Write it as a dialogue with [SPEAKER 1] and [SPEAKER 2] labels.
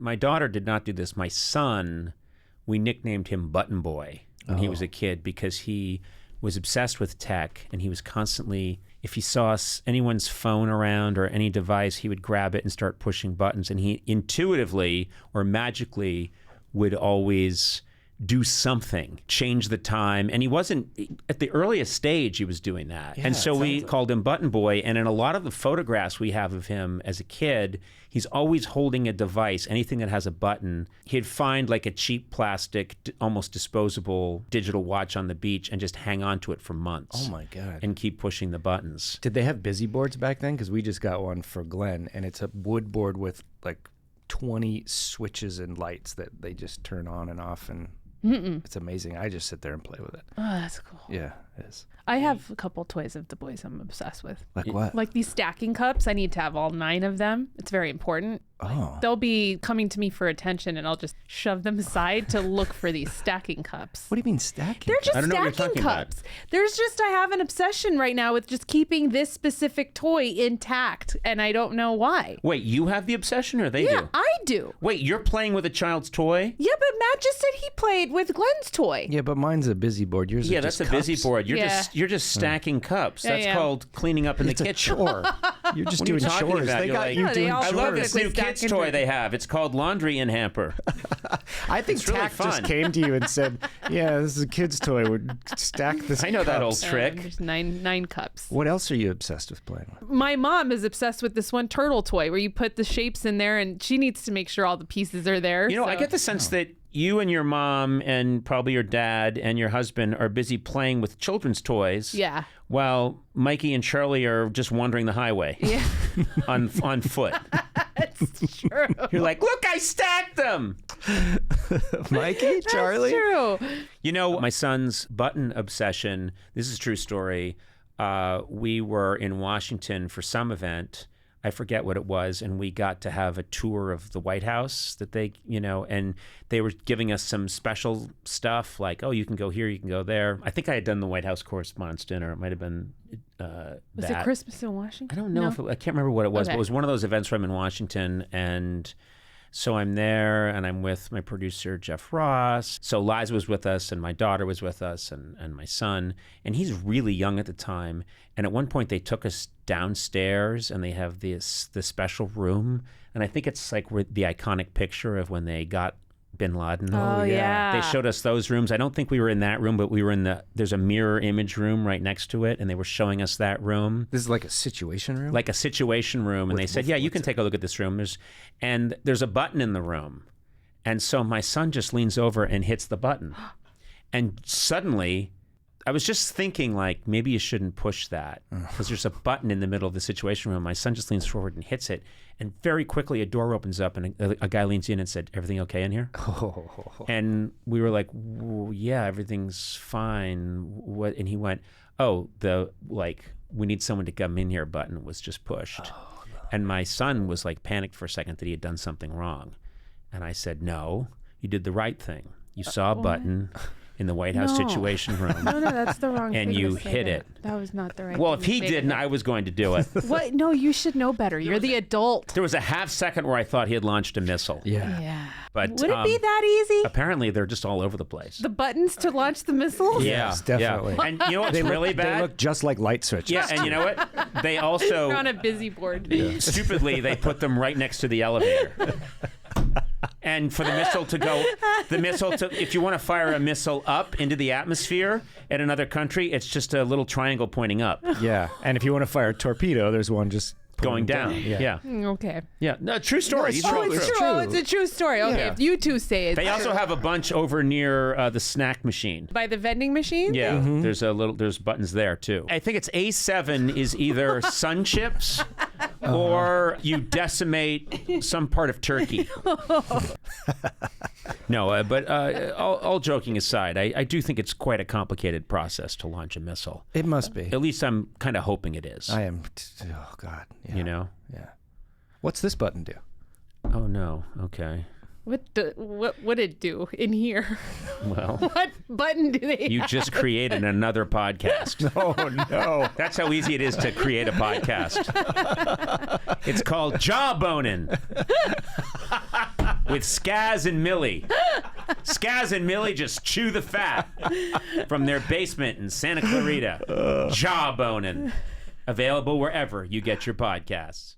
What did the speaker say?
[SPEAKER 1] My daughter did not do this. My son, we nicknamed him Button Boy when he was a kid because he was obsessed with tech, and he was constantly, if he saw anyone's phone around or any device, he would grab it and start pushing buttons, and he intuitively or magically would always do something, change the time. And he wasn't, at the earliest stage, he was doing that.
[SPEAKER 2] Yeah,
[SPEAKER 1] and so we called him Button Boy. And in a lot of the photographs we have of him as a kid, he's always holding a device, anything that has a button. He'd find like a cheap plastic, almost disposable digital watch on the beach and just hang on to it for months.
[SPEAKER 2] Oh my God.
[SPEAKER 1] And keep pushing the buttons.
[SPEAKER 3] Did they have busy boards back then? Because we just got one for Glenn, and it's a wood board with like 20 switches and lights that they just turn on and off, and it's amazing. I just sit there and play with it.
[SPEAKER 4] Oh, that's cool.
[SPEAKER 3] Yeah, it is.
[SPEAKER 4] I have a couple toys of the boys I'm obsessed with.
[SPEAKER 3] Like what?
[SPEAKER 4] Like these stacking cups. I need to have all 9 of them. It's very important.
[SPEAKER 3] Oh.
[SPEAKER 4] They'll be coming to me for attention, and I'll just shove them aside to look for these stacking cups.
[SPEAKER 3] What do you mean stacking?
[SPEAKER 4] They're just
[SPEAKER 1] I don't know what you're
[SPEAKER 4] stacking
[SPEAKER 1] talking about.
[SPEAKER 4] cups. I have an obsession right now with just keeping this specific toy intact, and I don't know why.
[SPEAKER 1] Wait, you have the obsession or they
[SPEAKER 4] Yeah,
[SPEAKER 1] do?
[SPEAKER 4] I do.
[SPEAKER 1] Wait, you're playing with a child's toy?
[SPEAKER 4] Yeah, but Matt just said he played with Glenn's toy.
[SPEAKER 3] Yeah, but mine's a busy board. Yours
[SPEAKER 1] Yeah,
[SPEAKER 3] are
[SPEAKER 1] that's
[SPEAKER 3] just
[SPEAKER 1] a busy
[SPEAKER 3] cups.
[SPEAKER 1] board.
[SPEAKER 4] Yeah.
[SPEAKER 1] You're just stacking cups.
[SPEAKER 4] Yeah,
[SPEAKER 1] That's
[SPEAKER 4] yeah.
[SPEAKER 1] called cleaning up in
[SPEAKER 3] It's
[SPEAKER 1] the
[SPEAKER 3] a
[SPEAKER 1] kitchen.
[SPEAKER 3] chore. You're just
[SPEAKER 1] What are you
[SPEAKER 3] doing
[SPEAKER 1] talking
[SPEAKER 3] chores.
[SPEAKER 1] about?
[SPEAKER 3] They
[SPEAKER 1] You're
[SPEAKER 3] got
[SPEAKER 1] like-
[SPEAKER 3] you
[SPEAKER 4] No, they
[SPEAKER 3] doing
[SPEAKER 4] all
[SPEAKER 1] I
[SPEAKER 3] chores.
[SPEAKER 1] love
[SPEAKER 4] look
[SPEAKER 1] this
[SPEAKER 4] like
[SPEAKER 1] new
[SPEAKER 4] they
[SPEAKER 1] kids
[SPEAKER 4] stack
[SPEAKER 1] toy
[SPEAKER 4] and
[SPEAKER 1] they have. It's called Laundry and Hamper.
[SPEAKER 3] I think
[SPEAKER 1] It's really
[SPEAKER 3] Tack just
[SPEAKER 1] fun.
[SPEAKER 3] came to you and said, "Yeah, this is a kid's toy. Would stack this."
[SPEAKER 1] I know that old
[SPEAKER 3] cups."
[SPEAKER 1] trick.
[SPEAKER 4] There's nine cups.
[SPEAKER 3] What else are you obsessed with playing with?
[SPEAKER 4] My mom is obsessed with this one turtle toy where you put the shapes in there, and she needs to make sure all the pieces are there.
[SPEAKER 1] You know, I
[SPEAKER 4] so-
[SPEAKER 1] get the sense that you and your mom and probably your dad and your husband are busy playing with children's toys.
[SPEAKER 4] Yeah.
[SPEAKER 1] While Mikey and Charlie are just wandering the highway.
[SPEAKER 4] Yeah.
[SPEAKER 1] on foot.
[SPEAKER 4] That's true.
[SPEAKER 1] You're like, look, I stacked them.
[SPEAKER 3] Mikey, Charlie.
[SPEAKER 4] That's true.
[SPEAKER 1] You know, my son's button obsession, this is a true story. We were in Washington for some event. I forget what it was, and we got to have a tour of the White House that they, and they were giving us some special stuff like, oh, you can go here, you can go there. I think I had done the White House Correspondents' Dinner. It might have been
[SPEAKER 4] Was it Christmas in Washington?
[SPEAKER 1] I don't know if I can't remember what it was,
[SPEAKER 4] Okay.
[SPEAKER 1] but it was one of those events where I'm in Washington, and so I'm there, and I'm with my producer, Jeff Ross. So Liza was with us, and my daughter was with us, and my son, and he's really young at the time. And at one point, they took us downstairs, and they have this special room, and I think it's like the iconic picture of when they got Bin Laden.
[SPEAKER 4] Oh, yeah.
[SPEAKER 1] They showed us those rooms. I don't think we were in that room, but we were there's a mirror image room right next to it, and they were showing us that room.
[SPEAKER 3] This is like a situation room?
[SPEAKER 1] Like a situation room. And they said, yeah, you can take a look at this room. There's a button in the room. And so my son just leans over and hits the button. And suddenly, I was just thinking, like, maybe you shouldn't push that because there's a button in the middle of the situation room. My son just leans forward and hits it. And very quickly, a door opens up and a guy leans in and said, everything okay in here? And we were like, yeah, everything's fine. What? And he went, oh, we need someone to come in here button was just pushed. Oh, no. And my son was like panicked for a second that he had done something wrong. And I said, no, you did the right thing. You saw a button in the White House Situation Room.
[SPEAKER 4] No, that's the wrong thing.
[SPEAKER 1] And you
[SPEAKER 4] to say
[SPEAKER 1] hit
[SPEAKER 4] that.
[SPEAKER 1] it.
[SPEAKER 4] That was not the right
[SPEAKER 1] Well,
[SPEAKER 4] thing
[SPEAKER 1] if he
[SPEAKER 4] to say.
[SPEAKER 1] didn't, I was going to do it.
[SPEAKER 4] What? No, you should know better. You're the adult.
[SPEAKER 1] There was a half second where I thought he had launched a missile.
[SPEAKER 3] Yeah.
[SPEAKER 4] Yeah.
[SPEAKER 1] But
[SPEAKER 4] would it be that easy?
[SPEAKER 1] Apparently, they're just all over the place.
[SPEAKER 4] The buttons to launch the missile?
[SPEAKER 1] Yeah,
[SPEAKER 3] Yes, definitely.
[SPEAKER 1] Yeah. And you know what's really bad?
[SPEAKER 3] They look just like light switches.
[SPEAKER 1] Yeah, and you know what? They also
[SPEAKER 4] You're on a busy board.
[SPEAKER 1] stupidly they put them right next to the elevator. And for the missile to if you want to fire a missile up into the atmosphere at another country, it's just a little triangle pointing up,
[SPEAKER 3] Yeah. And if you want to fire a torpedo, there's one just
[SPEAKER 1] going
[SPEAKER 3] pointing
[SPEAKER 1] down. Yeah.
[SPEAKER 4] Okay.
[SPEAKER 1] Yeah. No, true story.
[SPEAKER 3] it's
[SPEAKER 1] These are all
[SPEAKER 3] true.
[SPEAKER 1] true.
[SPEAKER 3] It's
[SPEAKER 4] True.
[SPEAKER 3] true.
[SPEAKER 4] Oh, it's a true story. Okay,
[SPEAKER 1] Yeah.
[SPEAKER 4] if you two say it.
[SPEAKER 1] They also have a bunch over near the snack machine.
[SPEAKER 4] By the vending machine?
[SPEAKER 1] Yeah, there's buttons there too. I think it's A7 is either sun chips or you decimate some part of Turkey. No, but all joking aside, I do think it's quite a complicated process to launch a missile.
[SPEAKER 3] It must be.
[SPEAKER 1] At least I'm kind of hoping it is.
[SPEAKER 3] I am. Oh, God. Yeah.
[SPEAKER 1] You know?
[SPEAKER 3] Yeah. What's this button do?
[SPEAKER 1] Oh no. Okay.
[SPEAKER 4] What would it do in here?
[SPEAKER 1] Well,
[SPEAKER 4] What button do they
[SPEAKER 1] you
[SPEAKER 4] have?
[SPEAKER 1] just created another podcast.
[SPEAKER 3] Oh, no.
[SPEAKER 1] That's how easy it is to create a podcast. It's called Jawboning with Skaz and Millie. Skaz and Millie just chew the fat from their basement in Santa Clarita. Jawboning. Available wherever you get your podcasts.